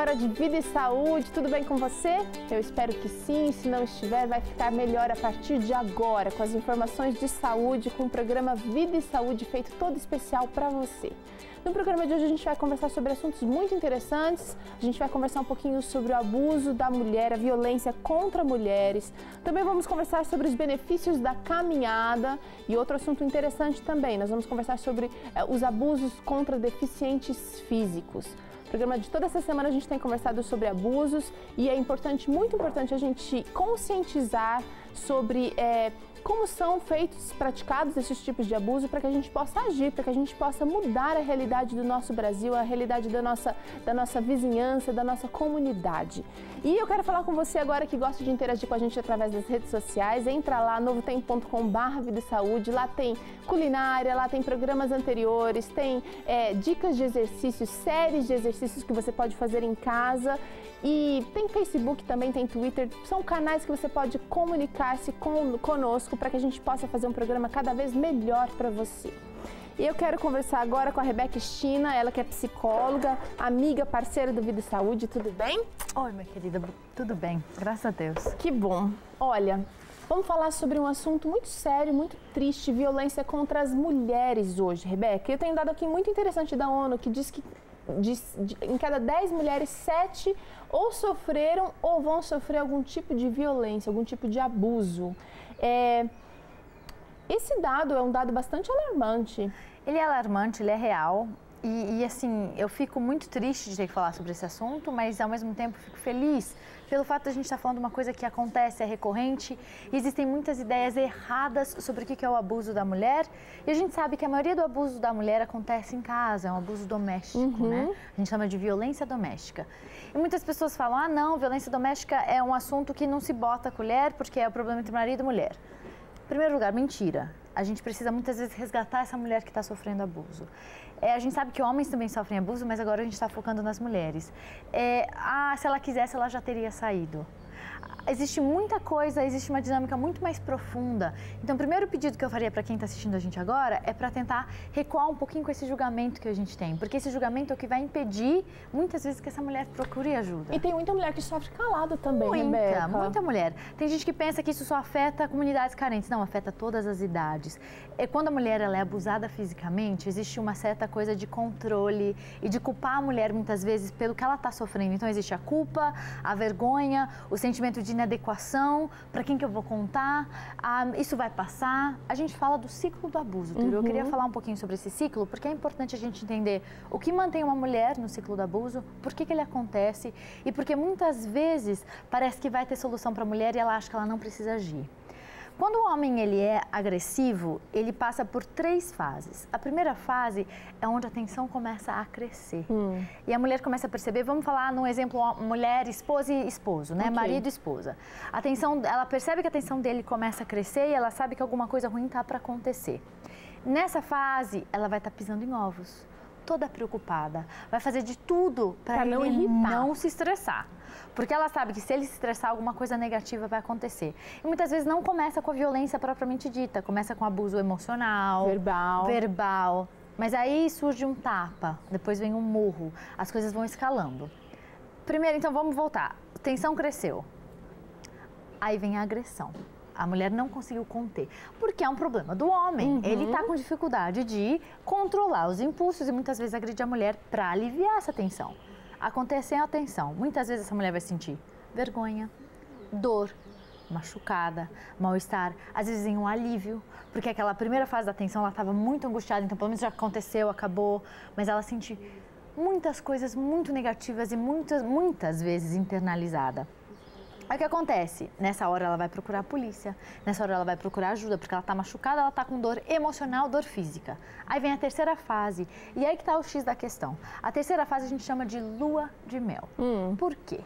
hora de vida e saúde, tudo bem com você? Eu espero que sim, se não estiver, vai ficar melhor a partir de agora, com as informações de saúde, com o programa Vida e Saúde feito todo especial para você. No programa de hoje a gente vai conversar sobre assuntos muito interessantes, a gente vai conversar um pouquinho sobre o abuso da mulher, a violência contra mulheres, também vamos conversar sobre os benefícios da caminhada e outro assunto interessante também, nós vamos conversar sobre os abusos contra deficientes físicos. No programa de toda essa semana a gente tem conversado sobre abusos e é importante, muito importante a gente conscientizar sobre como são praticados esses tipos de abuso para que a gente possa agir, para que a gente possa mudar a realidade do nosso Brasil, a realidade da nossa vizinhança, da nossa comunidade. E eu quero falar com você agora que gosta de interagir com a gente através das redes sociais. Entra lá, novotempo.com/vida e saúde, lá tem culinária, lá tem programas anteriores, tem dicas de exercícios, séries de exercícios que você pode fazer em casa. E tem Facebook também, tem Twitter, são canais que você pode comunicar-se conosco para que a gente possa fazer um programa cada vez melhor para você. E eu quero conversar agora com a Rebeca Stina, ela que é psicóloga, amiga, parceira do Vida e Saúde, tudo bem? Oi, minha querida, tudo bem, graças a Deus. Que bom. Olha, vamos falar sobre um assunto muito sério, muito triste, violência contra as mulheres hoje, Rebeca. Eu tenho um dado aqui muito interessante da ONU que diz que em cada 10 mulheres, 7 ou sofreram ou vão sofrer algum tipo de violência, algum tipo de abuso. Esse dado é um dado bastante alarmante. Ele é alarmante, ele é real. E assim, eu fico muito triste de ter que falar sobre esse assunto, mas ao mesmo tempo fico feliz pelo fato de a gente estar falando de uma coisa que acontece, é recorrente. E existem muitas ideias erradas sobre o que é o abuso da mulher. E a gente sabe que a maioria do abuso da mulher acontece em casa, é um abuso doméstico, né? A gente chama de violência doméstica. E muitas pessoas falam, ah não, violência doméstica é um assunto que não se bota a colher porque é o problema entre marido e mulher. Em primeiro lugar, mentira. A gente precisa muitas vezes resgatar essa mulher que está sofrendo abuso. A gente sabe que homens também sofrem abuso, mas agora a gente está focando nas mulheres. Se ela quisesse, ela já teria saído. Existe muita coisa, existe uma dinâmica muito mais profunda. Então, o primeiro pedido que eu faria para quem está assistindo a gente agora é para tentar recuar um pouquinho com esse julgamento que a gente tem. Porque esse julgamento é o que vai impedir, muitas vezes, que essa mulher procure ajuda. E tem muita mulher que sofre calada também, Rebeca. Muita mulher. Tem gente que pensa que isso só afeta comunidades carentes. Não, afeta todas as idades. Quando a mulher ela é abusada fisicamente, existe uma certa coisa de controle e de culpar a mulher, muitas vezes, pelo que ela está sofrendo. Então, existe a culpa, a vergonha, o sentimento de inadequação, para quem que eu vou contar, isso vai passar. A gente fala do ciclo do abuso, Eu queria falar um pouquinho sobre esse ciclo, porque é importante a gente entender o que mantém uma mulher no ciclo do abuso, por que ele acontece e porque muitas vezes parece que vai ter solução para a mulher e ela acha que ela não precisa agir. Quando o homem ele é agressivo, ele passa por 3 fases. A primeira fase é onde a tensão começa a crescer. E a mulher começa a perceber, vamos falar num exemplo, mulher, esposa e esposo, né? Okay. Marido e esposa. Ela percebe que a tensão dele começa a crescer e ela sabe que alguma coisa ruim está para acontecer. Nessa fase, ela vai estar pisando em ovos, toda preocupada. Vai fazer de tudo para ele não se estressar. Porque ela sabe que se ele se estressar, alguma coisa negativa vai acontecer. E muitas vezes não começa com a violência propriamente dita, começa com abuso emocional, verbal. Mas aí surge um tapa, depois vem um murro, as coisas vão escalando. Primeiro, então, vamos voltar. A tensão cresceu. Aí vem a agressão. A mulher não conseguiu conter, porque é um problema do homem. Ele está com dificuldade de controlar os impulsos e muitas vezes agride a mulher para aliviar essa tensão. Acontece a tensão. Muitas vezes essa mulher vai sentir vergonha, dor, machucada, mal-estar. Às vezes vem um alívio, porque aquela primeira fase da tensão ela estava muito angustiada, então pelo menos já aconteceu, acabou, mas ela sente muitas coisas muito negativas e muitas vezes internalizada. Aí o que acontece? Nessa hora ela vai procurar a polícia, nessa hora ela vai procurar ajuda, porque ela está machucada, ela está com dor emocional, dor física. Aí vem a terceira fase, e aí que está o X da questão. A terceira fase a gente chama de lua de mel. Por quê?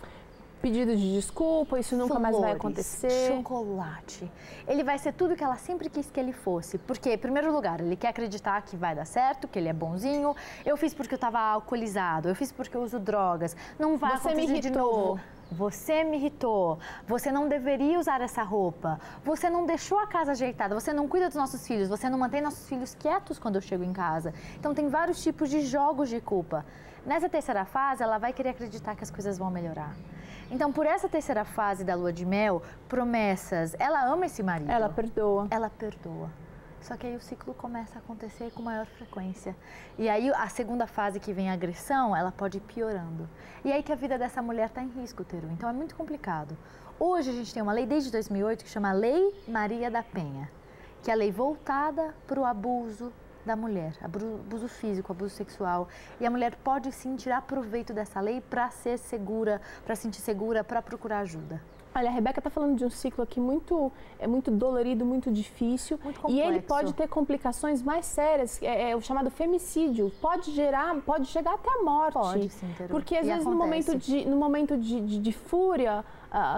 Pedido de desculpa, isso nunca mais vai acontecer. Chocolate. Ele vai ser tudo que ela sempre quis que ele fosse. Porque, em primeiro lugar, ele quer acreditar que vai dar certo, que ele é bonzinho. Eu fiz porque eu estava alcoolizado, eu fiz porque eu uso drogas. Não vai acontecer de novo. você me irritou, você não deveria usar essa roupa, você não deixou a casa ajeitada, você não cuida dos nossos filhos, você não mantém nossos filhos quietos quando eu chego em casa. Então tem vários tipos de jogos de culpa. Nessa terceira fase, ela vai querer acreditar que as coisas vão melhorar. Então, por essa terceira fase da lua de mel, promessas, ela ama esse marido. Ela perdoa. Ela perdoa. Só que aí o ciclo começa a acontecer com maior frequência. E aí a segunda fase que vem a agressão, ela pode ir piorando. E aí que a vida dessa mulher está em risco, Teru. Então é muito complicado. Hoje a gente tem uma lei desde 2008 que chama Lei Maria da Penha, que é a lei voltada para o abuso da mulher, abuso físico, abuso sexual. E a mulher pode sim tirar proveito dessa lei para ser segura, para se sentir segura, para procurar ajuda. Olha, a Rebeca está falando de um ciclo aqui muito dolorido, muito difícil. Muito complexo. E ele pode ter complicações mais sérias, o chamado femicídio. Pode chegar até a morte. Pode, sim, Teru. Porque às vezes no momento de fúria,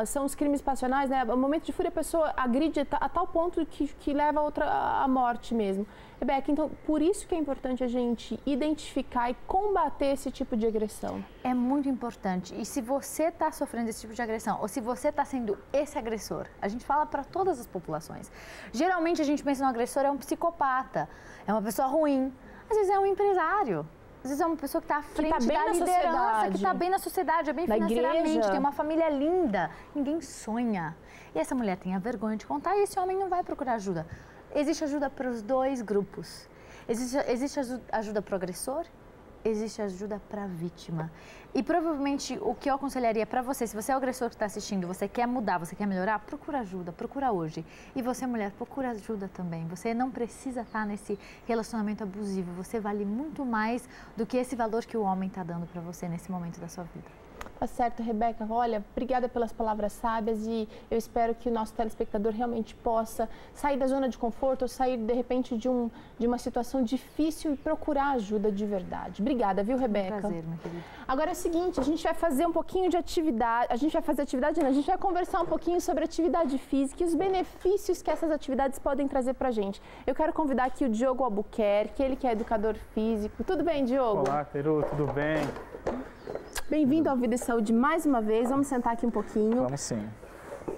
são os crimes passionais, né? No momento de fúria a pessoa agride a tal ponto que leva a outra à morte mesmo. Rebeca, então por isso que é importante a gente identificar e combater esse tipo de agressão. É muito importante. E se você está sofrendo esse tipo de agressão, ou se você está sendo esse agressor, a gente fala para todas as populações. Geralmente a gente pensa no agressor é um psicopata, é uma pessoa ruim. Às vezes é um empresário. Às vezes é uma pessoa que está à frente da liderança, que está bem na sociedade, é bem financeiramente, tem uma família linda. Ninguém sonha. E essa mulher tem a vergonha de contar e esse homem não vai procurar ajuda. Existe ajuda para os dois grupos. Existe ajuda para o agressor, existe ajuda para a vítima. E provavelmente o que eu aconselharia para você, se você é o agressor que está assistindo, você quer mudar, você quer melhorar, procura ajuda, procura hoje. E você, mulher, procura ajuda também. Você não precisa estar nesse relacionamento abusivo. Você vale muito mais do que esse valor que o homem está dando para você nesse momento da sua vida. Tá certo, Rebeca. Olha, obrigada pelas palavras sábias e eu espero que o nosso telespectador realmente possa sair da zona de conforto ou sair, de repente, de uma situação difícil e procurar ajuda de verdade. Obrigada, viu, Rebeca? Um prazer, minha querida. Agora é o seguinte, a gente vai fazer um pouquinho de atividade, a gente vai conversar um pouquinho sobre atividade física e os benefícios que essas atividades podem trazer pra gente. Eu quero convidar aqui o Diogo Albuquerque, ele que é educador físico. Tudo bem, Diogo? Olá, Teru, tudo bem? Bem-vindo ao Vida e Saúde mais uma vez. Vamos sentar aqui um pouquinho. Vamos sim.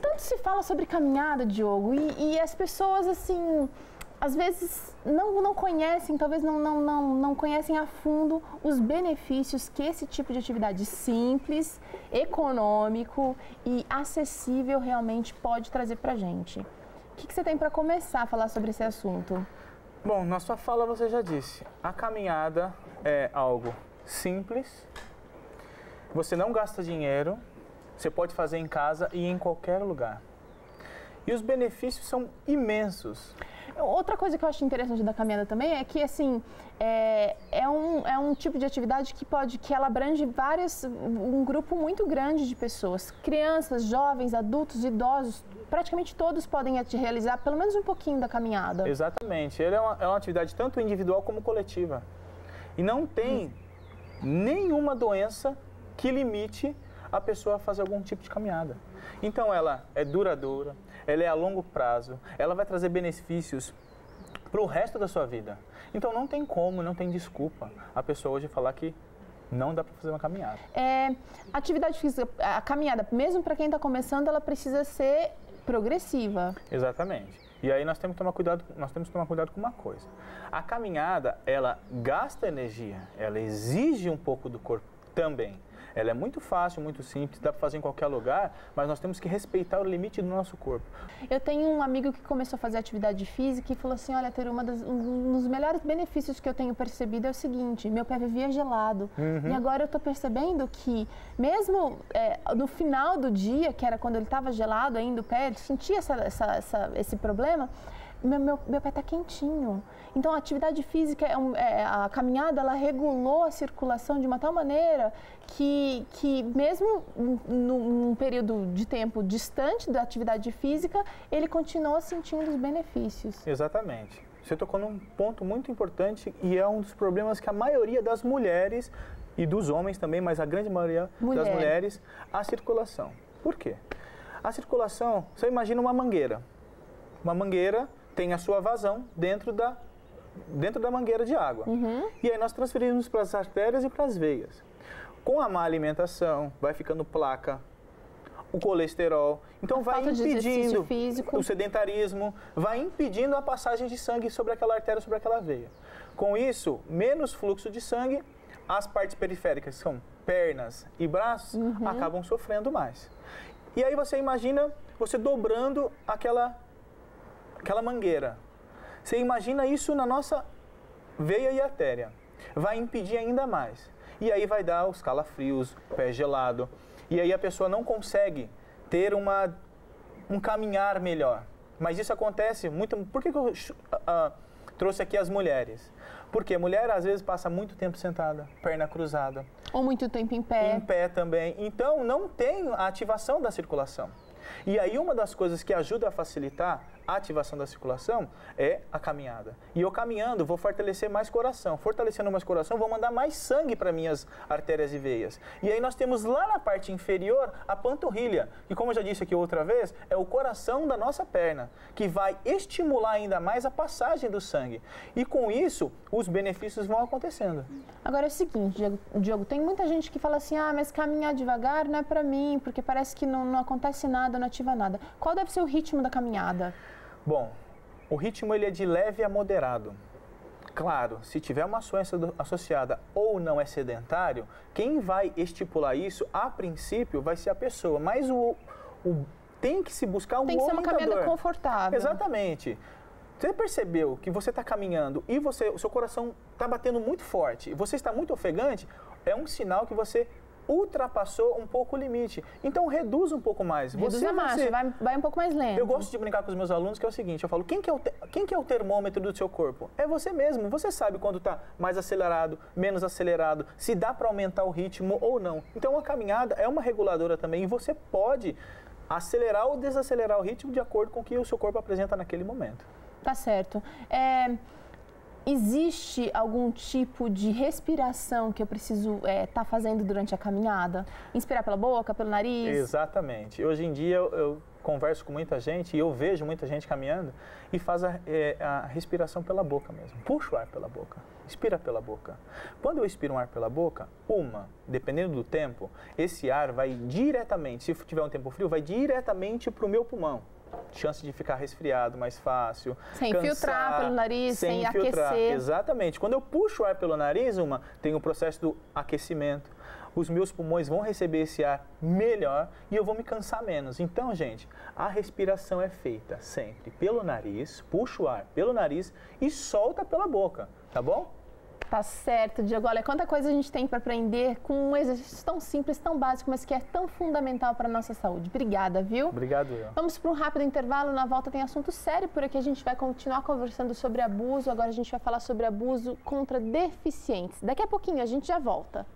Tanto se fala sobre caminhada, Diogo, e as pessoas, assim, às vezes não conhecem, talvez não conhecem a fundo os benefícios que esse tipo de atividade simples, econômico e acessível realmente pode trazer pra gente. O que você tem para começar a falar sobre esse assunto? Bom, na sua fala você já disse, a caminhada é algo simples, você não gasta dinheiro, você pode fazer em casa e em qualquer lugar. E os benefícios são imensos. Outra coisa que eu acho interessante da caminhada também é que, assim, é um tipo de atividade que ela abrange um grupo muito grande de pessoas. Crianças, jovens, adultos, idosos, praticamente todos podem realizar pelo menos um pouquinho da caminhada. Exatamente. Ele é uma atividade tanto individual como coletiva. E não tem nenhuma doença que limite a pessoa a fazer algum tipo de caminhada. Então ela é duradoura, ela é a longo prazo, ela vai trazer benefícios para o resto da sua vida. Então não tem como, não tem desculpa a pessoa hoje falar que não dá para fazer uma caminhada. Atividade física, a caminhada, mesmo para quem está começando, ela precisa ser progressiva. Exatamente. E aí nós temos que tomar cuidado com uma coisa. A caminhada, ela gasta energia, ela exige um pouco do corpo também. Ela é muito fácil, muito simples, dá para fazer em qualquer lugar, mas nós temos que respeitar o limite do nosso corpo. Eu tenho um amigo que começou a fazer atividade física e falou assim, olha, Teru, um dos melhores benefícios que eu tenho percebido é o seguinte, meu pé vivia gelado. E agora eu estou percebendo que, mesmo no final do dia, que era quando ele estava gelado ainda o pé, ele sentia esse problema, meu pé está quentinho. Então, a atividade física, a caminhada, ela regulou a circulação de uma tal maneira que mesmo num período de tempo distante da atividade física, ele continuou sentindo os benefícios. Exatamente. Você tocou num ponto muito importante e é um dos problemas que a maioria das mulheres e dos homens também, mas a grande maioria das mulheres, a circulação. Por quê? A circulação, você imagina uma mangueira. Uma mangueira tem a sua vazão dentro da mangueira de água. E aí nós transferimos para as artérias e para as veias. Com a má alimentação, vai ficando placa o colesterol. Então vai impedindo físico. o sedentarismo, vai impedindo a passagem de sangue sobre aquela artéria, sobre aquela veia. Com isso, menos fluxo de sangue, as partes periféricas, que são pernas e braços, acabam sofrendo mais. E aí você imagina você dobrando aquela mangueira. Você imagina isso na nossa veia e artéria. Vai impedir ainda mais. E aí vai dar os calafrios, pé gelado. E aí a pessoa não consegue ter um caminhar melhor. Mas isso acontece muito... Por que eu trouxe aqui as mulheres? Porque a mulher às vezes passa muito tempo sentada, perna cruzada. Ou muito tempo em pé. Em pé também. Então não tem a ativação da circulação. E aí uma das coisas que ajuda a facilitar a ativação da circulação é a caminhada. E eu caminhando vou fortalecer mais coração. Fortalecendo mais coração, vou mandar mais sangue para minhas artérias e veias. E aí nós temos lá na parte inferior a panturrilha, que como eu já disse aqui outra vez, é o coração da nossa perna, que vai estimular ainda mais a passagem do sangue. E com isso, os benefícios vão acontecendo. Agora é o seguinte, Diogo, tem muita gente que fala assim, mas caminhar devagar não é para mim, porque parece que não acontece nada, não ativa nada. Qual deve ser o ritmo da caminhada? Bom, o ritmo ele é de leve a moderado. Claro, se tiver uma doença associada ou não é sedentário, quem vai estipular isso, a princípio, vai ser a pessoa. Mas tem que se buscar um orientador. Tem que ser uma caminhada confortável. Exatamente. Você percebeu que você está caminhando e o seu coração está batendo muito forte, você está muito ofegante, é um sinal que você ultrapassou um pouco o limite. Então, reduz um pouco mais. Reduz a marcha, vai um pouco mais lento. Eu gosto de brincar com os meus alunos, que é o seguinte, eu falo, quem que é o termômetro do seu corpo? É você mesmo. Você sabe quando está mais acelerado, menos acelerado, se dá para aumentar o ritmo ou não. Então, a caminhada é uma reguladora também e você pode acelerar ou desacelerar o ritmo de acordo com o que o seu corpo apresenta naquele momento. Tá certo. Existe algum tipo de respiração que eu preciso estar fazendo durante a caminhada? Inspirar pela boca, pelo nariz? Exatamente. Hoje em dia eu converso com muita gente e eu vejo muita gente caminhando e faz a respiração pela boca mesmo. Puxa o ar pela boca, expira pela boca. Quando eu expiro um ar pela boca, dependendo do tempo, esse ar vai diretamente, se tiver um tempo frio, vai diretamente para o meu pulmão. Chance de ficar resfriado mais fácil. Sem filtrar pelo nariz, sem aquecer. Exatamente. Quando eu puxo o ar pelo nariz, tem o processo do aquecimento. Os meus pulmões vão receber esse ar melhor e eu vou me cansar menos. Então, gente, a respiração é feita sempre pelo nariz, puxa o ar pelo nariz e solta pela boca, tá bom? Tá certo, Diogo. Olha, quanta coisa a gente tem para aprender com um exercício tão simples, tão básico, mas que é tão fundamental para a nossa saúde. Obrigada, viu? Obrigado, eu. Vamos para um rápido intervalo. Na volta tem assunto sério por aqui. A gente vai continuar conversando sobre abuso. Agora a gente vai falar sobre abuso contra deficientes. Daqui a pouquinho a gente já volta.